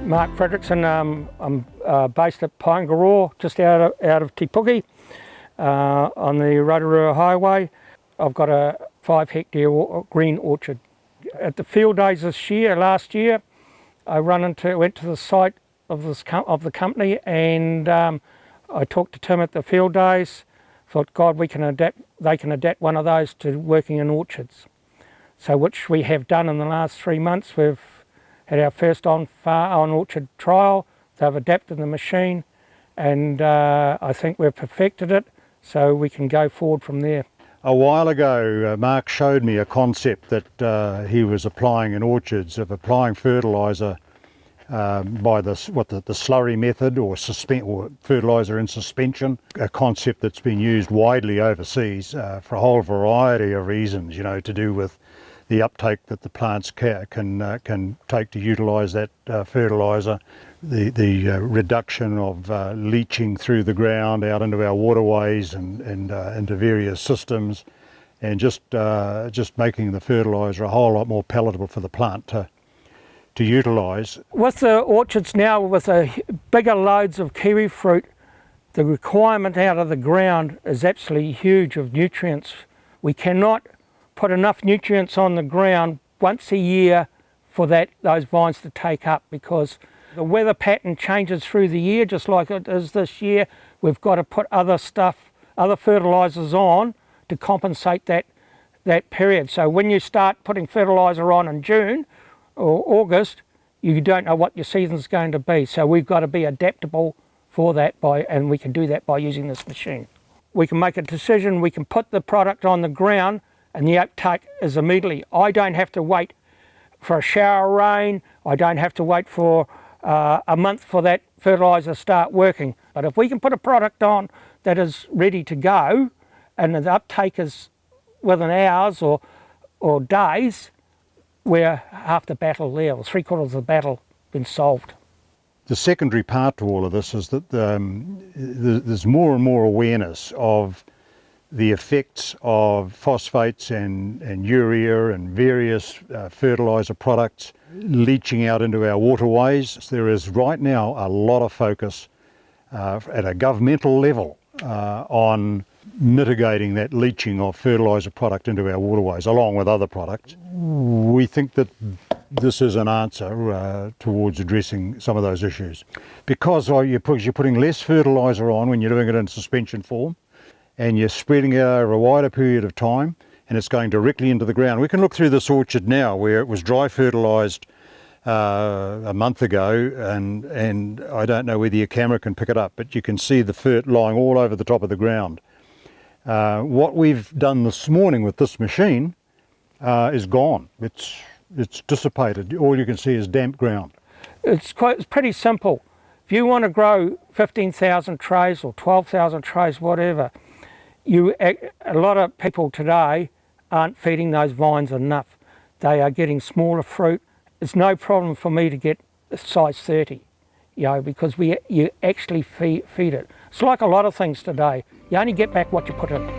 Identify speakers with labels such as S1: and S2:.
S1: Mark Fredrickson. I'm based at Pinegaraw, just out of Te Puke, on the Rotorua Highway. I've got a 5-hectare green orchard. At the field days last year, I went to the site of the company, and I talked to Tim at the field days. Thought, God, they can adapt one of those to working in orchards. So which we have done in the last 3 months. We've had our first on-orchard trial. They've adapted the machine, and I think we've perfected it, so we can go forward from there.
S2: A while ago, Mark showed me a concept that he was applying in orchards of applying fertiliser by the slurry method or fertiliser in suspension, a concept that's been used widely overseas for a whole variety of reasons, to do with the uptake that the plants can take to utilise that fertiliser, the reduction of leaching through the ground out into our waterways and into various systems, and just making the fertiliser a whole lot more palatable for the plant to utilise.
S1: With the orchards now, with the bigger loads of kiwifruit, the requirement out of the ground is absolutely huge of nutrients. We cannot put enough nutrients on the ground once a year for those vines to take up, because the weather pattern changes through the year, just like it is this year. We've got to put other fertilisers on to compensate that period. So when you start putting fertiliser on in June or August, you don't know what your season's going to be. So we've got to be adaptable for that, and we can do that by using this machine. We can make a decision, we can put the product on the ground, and the uptake is immediately. I don't have to wait for a shower rain. I don't have to wait for a month for that fertiliser to start working. But if we can put a product on that is ready to go, and the uptake is within hours or days, we're half the battle there, or 3/4 of the battle been solved.
S2: The secondary part to all of this is that there's more and more awareness of the effects of phosphates and urea and various fertiliser products leaching out into our waterways. There is right now a lot of focus at a governmental level on mitigating that leaching of fertiliser product into our waterways, along with other products. We think that this is an answer towards addressing some of those issues. Because you're putting less fertiliser on when you're doing it in suspension form, and you're spreading it over a wider period of time, and it's going directly into the ground. We can look through this orchard now where it was dry fertilised a month ago, and I don't know whether your camera can pick it up, but you can see the fert lying all over the top of the ground. What we've done this morning with this machine is gone. It's dissipated. All you can see is damp ground.
S1: It's pretty simple. If you want to grow 15,000 trays or 12,000 trays, whatever, a lot of people today aren't feeding those vines enough. They are getting smaller fruit. It's no problem for me to get size 30, because you actually feed it. It's like a lot of things today. You only get back what you put in.